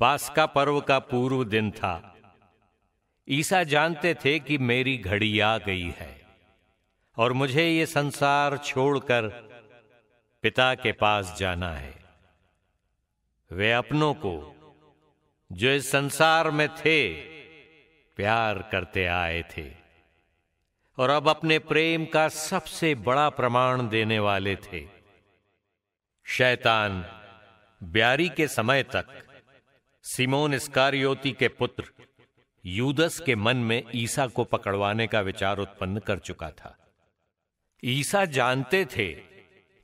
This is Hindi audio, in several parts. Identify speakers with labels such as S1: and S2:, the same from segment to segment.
S1: पास्का पर्व का पूर्व दिन था। ईसा जानते थे कि मेरी घड़ी आ गई है और मुझे ये संसार छोड़कर पिता के पास जाना है। वे अपनों को जो इस संसार में थे प्यार करते आए थे और अब अपने प्रेम का सबसे बड़ा प्रमाण देने वाले थे। शैतान ब्यारी के समय तक सिमोन इस्कारियोती के पुत्र यूदस के मन में ईसा को पकड़वाने का विचार उत्पन्न कर चुका था। ईसा जानते थे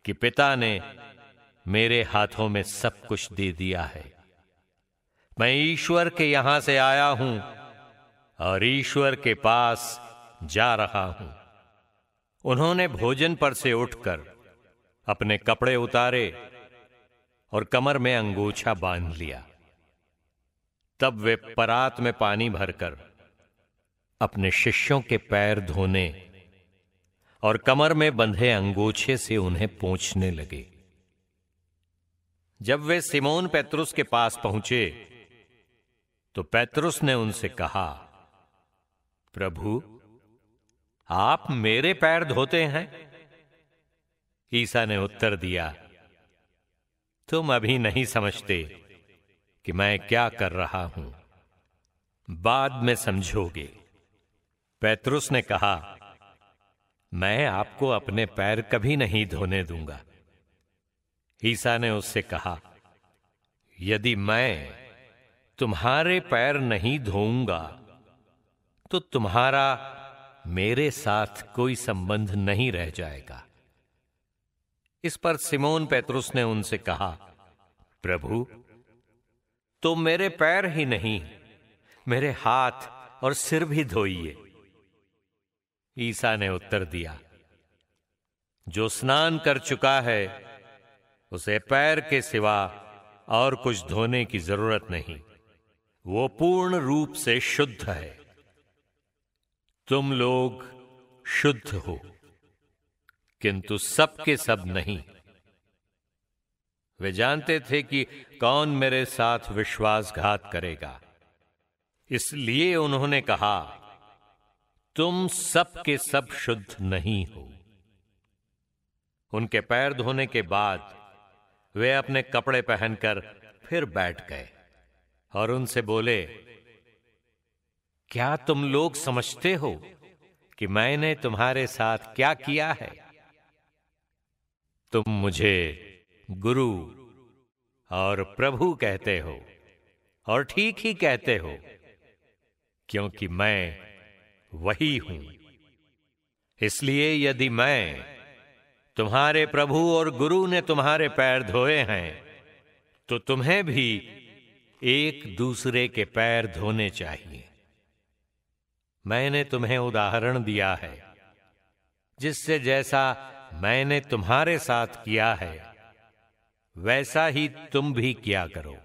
S1: कि पिता ने मेरे हाथों में सब कुछ दे दिया है। मैं ईश्वर के यहां से आया हूं और ईश्वर के पास जा रहा हूं। उन्होंने भोजन पर से उठकर अपने कपड़े उतारे और कमर में अंगोछा बांध लिया। तब वे परात में पानी भरकर अपने शिष्यों के पैर धोने और कमर में बंधे अंगोछे से उन्हें पोंछने लगे। जब वे सिमोन पेत्रुस के पास पहुंचे तो पेत्रुस ने उनसे कहा, प्रभु, आप मेरे पैर धोते हैं? ईसा ने उत्तर दिया, तुम अभी नहीं समझते कि मैं क्या कर रहा हूं, बाद में समझोगे। पेत्रुस ने कहा, मैं आपको अपने पैर कभी नहीं धोने दूंगा। ईसा ने उससे कहा, यदि मैं तुम्हारे पैर नहीं धोऊंगा तो तुम्हारा मेरे साथ कोई संबंध नहीं रह जाएगा। इस पर सिमोन पेत्रुस ने उनसे कहा, प्रभु, तो मेरे पैर ही नहीं, मेरे हाथ और सिर भी धोइए। ईसा ने उत्तर दिया, जो स्नान कर चुका है उसे पैर के सिवा और कुछ धोने की जरूरत नहीं, वो पूर्ण रूप से शुद्ध है। तुम लोग शुद्ध हो, किंतु सब के सब नहीं। वे जानते थे कि कौन मेरे साथ विश्वासघात करेगा, इसलिए उन्होंने कहा, तुम सब के सब शुद्ध नहीं हो। उनके पैर धोने के बाद वे अपने कपड़े पहनकर फिर बैठ गए और उनसे बोले, क्या तुम लोग समझते हो कि मैंने तुम्हारे साथ क्या किया है? तुम मुझे गुरु और प्रभु कहते हो और ठीक ही कहते हो, क्योंकि मैं वही हूं। इसलिए यदि मैं, तुम्हारे प्रभु और गुरु ने तुम्हारे पैर धोए हैं तो तुम्हें भी एक दूसरे के पैर धोने चाहिए। मैंने तुम्हें उदाहरण दिया है, जिससे जैसा मैंने तुम्हारे साथ किया है वैसा ही तुम भी किया करो।